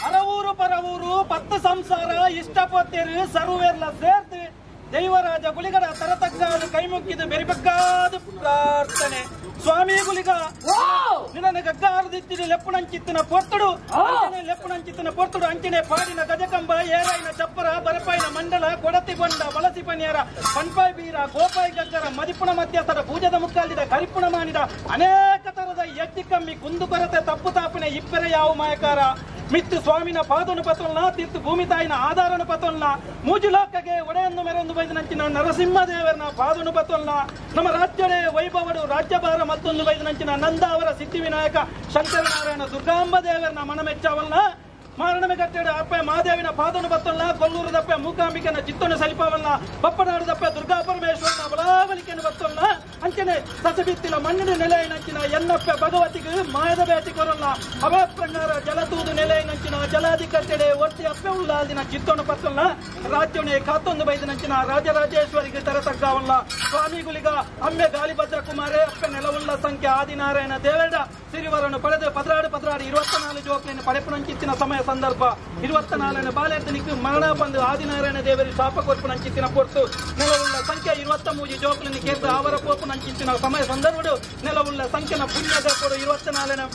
ಅರವೂರು ಪರವೂರು 10 ಸಂಸಾರ ಇಷ್ಟಪತ್ತೇರು ಸರ್ವೇರ್ಲ ಸೇರ್ತು ದೈವರಾಜ ಗುಳಿಗಡ ತರತಕ್ಕಾದ ಕೈ ಮುಕ್ಕಿದು ಬೆರಿಬೇಕಾದ ಪ್ರಾರ್ಥನೆ ಸ್ವಾಮಿ ಗುಳಿಗ ನಿನ್ನ ಗಗ್ಗಾರದಿತ್ತಿನ ಲೆಪ್ಪುಣಂಚಿತ್ತಿನ ಪೊರ್ತುಡು ಲೆಪ್ಪುಣಂಚಿತ್ತಿನ ಪೊರ್ತುಡು ಅಂಚನೆ ಪಾಡಿನ ಗಜಕಂಬ ಏರಾಯಿನ ಚಪ್ಪರ ಬರಪಾಯಿನ ಮಂಡಲ ಕೊಡತಿ ಬಂಡ ಬಳಸಿ ಪನಿಯರ ಪನ್ಪಾಯ್ ಬೀರ ಗೋಪಾಯ್ ಗಗ್ಗರ ಮದಿಪುಣ ಮಧ್ಯಸ್ಥರ ಪೂಜದ ಮುಕ್ಕಾಲಿದ ಕರಿಪುಣ ಮಾಡಿದ ಅನೇಕ ತರದ ಎತ್ತಿ ಕಮ್ಮಿ ಕುಂದು ಕೊರತೆ ತಪ್ಪು ತಾಪಿನ ಇಬ್ಬರ ಯಾವ ಮಾಯಕಾರ ಮಿತ್ತು ಸ್ವಾಮಿನ ಪಾದನು ಪತೊಲ್ನ ತಿರ್ತು ಭೂಮಿ ತಾಯಿನ ಆಧಾರನು ಪತೊಲ್ನ ಮೂಜುಲೋಕಗೆ ಒಡೆಯನ್ನು ಮೆರೆಂದು ಬೈದನಂಚಿನ ನರಸಿಂಹದೇವರನ ಪಾದನು ಪತೊಲ್ನ ನಮ್ಮ ರಾಜ್ಯನೇ ವೈಭವಡು ರಾಜ್ಯಭಾರ ಮತ್ತೊಂದು ಬೈದನಂಚಿನ ನಂದ ಅವರ ಸಿದ್ಧಿವಿನಾಯಕ ಶಂಕರನಾರಾಯಣ ದುರ್ಗಾಂಬ ದೇವರನ ಮನಮೆಚ್ಚವಲ್ನ ಮಾರಣಮೆ ಕಟ್ಟೆಡ ಅಪ್ಪೆ ಮಾದೇವಿನ ಪಾದನು ಬತ್ತಲ್ನ ಕೊಲ್ಲೂರು ದಪ್ಪೆ ಮೂಕಾಂಬಿಕೆನ ಚಿತ್ತೊನ ಸಲಿಪವಲ್ನ ಬಪ್ಪನಾಡು ದಪ್ಪೆ ದುರ್ಗಾ ಪರಮೇಶ್ವರನ ಬಲಾವಲಿಕೆಯನ್ನು ಬತ್ತಲ್ನ ಅಂಚನೆ ಸಸಬಿತ್ತಿನ ಮಣ್ಣಿನ ನೆಲೆಯಿನಂಚಿನ ಎನ್ನಪ್ಪೆ ಭಗವತಿಗೆ ಮಾಯದ ಬೇಟಿ ಕೊರಲ್ಲ ಅವೇ ಪ್ರಕಾರ ಜಲತೂದು ನೆಲೆಯಿನಂಚಿನ ಜಲಾದಿ ಕಟ್ಟೆಡೆ ಒಟ್ಟಿ ಅಪ್ಪೆ ಉಳ್ಳಾದಿನ ಚಿತ್ತೊನ ಪತ್ತಲ್ನ ರಾಜ್ಯವನೇ ಕಾತೊಂದು ಬೈದಿನಂಚಿನ ರಾಜರಾಜೇಶ್ವರಿಗೆ ತರತಗ್ಗಾವಲ್ಲ ಸ್ವಾಮಿಗುಳಿಗ ಅಮ್ಮೆ ಗಾಲಿಭದ್ರ ಕುಮಾರೇ ಅಪ್ಪೆ ನೆಲವುಳ್ಳ ಸಂಖ್ಯೆ ಆದಿನಾರಾಯಣ ದೇವೇಡ ಸಿರಿವರನ್ನು ಪಡೆದು ಪದ್ರಾಡು 24 ಜೋಕ್ಲಿನ ಪಡೆಪುಣಂಚಿತ್ತಿನ ಸಮಯ ಸಂದರ್ಭ 24ನೇ ಬಾಲೆತ್ತನಿಗೆ ಮರಣ ಬಂದು ಆದಿನಾರಾಯಣ ದೇವರಿ ಶಾಪ ಕೊರ್ಪುಣಂಚಿತ್ತಿನ ಪೊರ್ತು ನೆಲವುಳ್ಳ ಸಂಖ್ಯೆ 23 ಜೋಕ್ಲಿನ ಕೇಂದ್ರ ಅವರ ಪೋಪುಣಂಚಿತ್ತಿನ ಸಮಯ ಸಂದರ್ಭಡು ನೆಲವುಳ್ಳ ಸಂಖ್ಯೆನ ಪುಣ್ಯದ ಕೊಡು 24ನೇ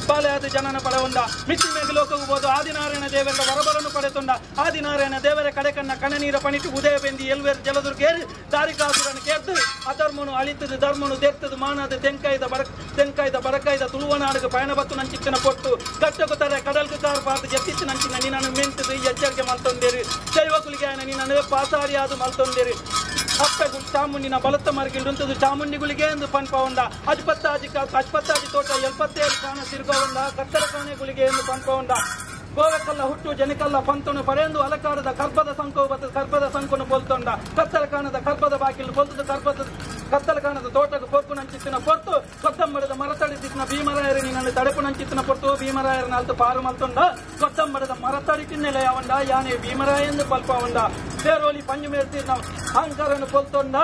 ಬಾಲೆ ಆದ ಜನನ ಪಡೆಗೊಂಡ ಮಿತಿ ಮೇಗೆ ಲೋಕಬಹುದು ಆದಿನಾರಾಯಣ ದೇವರ ವರಬರನ್ನು ಪಡೆತೊಂಡ ಆದಿನಾರಾಯಣ ದೇವರ ಕಡೆಕನ್ನ ಕಣನೀರ ಪಣಿತು ಉದಯ ಬೆಂದಿ ಎಲ್ವೇರ್ ಜಲದುರ್ಗೇರಿ ದಾರಿಕಾಸುರನ್ನು ಕೇರ್ತು ಅಧರ್ಮನು ಅಳಿತದು ಧರ್ಮನು ದೇರ್ತದು ಮಾನದ ತೆಂಕಾಯ್ದ ಬಡಕಾಯ್ದ ತುಳುವನಾಡಿಗೆ ಪಯಣ ಬತ್ತು ನಂಚಿತ್ತಿನ ಕೊಟ್ಟು ಕಟ್ಟಕು ತರ ಕಡಲ್ಕು ಕಾರ್ ಪಾರ್ದು ಜತ್ತಿತ್ತು ನಂಚಿನ ನೀನನ್ನು ಮೆಂತದು ಎಚ್ಚರಿಕೆ ಮಲ್ತೊಂದೇರಿ ದೈವಕುಲಿಗೆ ನೀನನ್ನು ಪಾಸಾರಿ ಆದು ಮಲ್ತೊಂದೇರಿ ಅಪ್ಪೆಗಳು ಚಾಮುಂಡಿನ ಬಲತ್ತ ಮರಗಿಂಡುಂತದು ಚಾಮುಂಡಿಗುಳಿಗೆ ಎಂದು ಪನ್ಪವಂಡ ಅಜ್ಪತ್ತಾಜಿ ತೋಟ 77 ಕಾಣ ಸಿರ್ಗವಂಡ ಕತ್ತಲ ಕಾಣೆಗುಳಿಗೆ ಎಂದು ಪನ್ಪವಂಡ ಗೋವಕ್ಕಲ್ಲ ಹುಟ್ಟು ಜನಕಲ್ಲ ಪಂತನು ಪಡೆಯಂದು ಅಲಕಾರದ ಕರ್ಪದ ಸಂಕೋ ಬತ್ತ ಕರ್ಪದ ಸಂಕೋನು ಪೊಲ್ತೊಂಡ ಕತ್ತಲ ಕಾಣದ ಕರ್ಪದ ಬಾಕಿಲು ಪೊಲ್ತದ ಕತ್ತಲ ಕಾಣದ ತೋಟకు ಪೊರ್ಪು ನಂಚಿತ್ತಿನ ಪೊರ್ತು ಕೊತ್ತಂಬಡದ ಮರತಡಿತಿನ ಭೀಮರಾಯರು ನಿನ್ನನ್ನು ತಡೆಪು ನಂಚಿತ್ತಿನ ಪೊರ್ತು ಭೀಮರಾಯರ ನಾಲ್ತು ಪಾರು ಮಲ್ತೊಂಡ ಕೊತ್ತಂಬಡದ ಮರತಡಿತಿನ ನೆಲೆಯವಂಡ ಯಾನೆ ಭೀಮರಾಯ ಎಂದು ಪಲ್ಪವಂಡ ದೇರೋಲಿ ಪಂಜು ಮೇರ್ತಿನ ಅಹಂಕಾರನು ಪೊಲ್ತೊಂಡ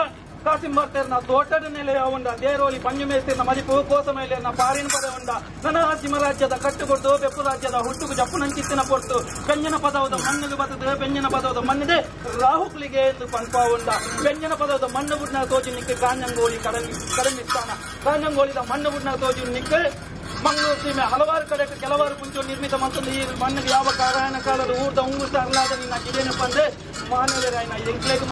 ಕಾಸಿಂಬರ್ತೇರ್ನ ತೋಟದ ನೆಲೆಯವಂಡ ದೇರೋಲಿ ಪಂಜು ಮೇರ್ತಿನ ಮದಿಪು ಕೋಸ ಮೇಲೆನ ಪಾರಿನ ಪದವಂಡ ನನ್ನ ಸಿಂಹರಾಜ್ಯದ ಕಟ್ಟುಕೊಟ್ಟು ಬೆಪ್ಪು ರಾಜ್ಯದ ಹುಟ್ಟುಕು ಜಪ್ಪು ನಂಚಿತ್ತಿನ ಪೊರ್ತು ಬೆಂಜನ ಪದವದ ಮಣ್ಣಿಗೆ ಬರ್ತದೆ ಬೆಂಜನ ಪದವದ ಮಣ್ಣಿದೆ ರಾಹುಕುಲಿಗೆ ಎಂದು ಪನ್ಪವಂಡ ಬೆಂಜನ ಪದವದ ಮಣ್ಣು ಬುಡ್ನ ತೋಜಿ ನಿಕ್ಕೆ ಕಾಂಜಂಗೋಳಿ ಕಡಮಿಸ್ತಾನ ಕಾಂಜಂಗೋಳಿದ ಮಣ್ಣು ಬುಡ್ನ ತೋಜಿ ನಿಕ್ಕೆ ಮಂಗಳೂರು ಸೀಮೆ ಹಲವಾರು ಕಡೆ ಕೆಲವಾರು ಮುಂಚೆ ನಿರ್ಮಿತ ಮತ್ತೊಂದು ಈ ಮಣ್ಣಿಗೆ ಯಾವ ಕಾರಣ ಕಾಲದ ಊರ್ದ ಉಂಗುರ್ತ ಅಲ್ಲಾದ ನಿನ್ನ ಗಿಡೇನಪ್ಪ ಅಂದ್ರೆ ಮಾನವರಾಯನ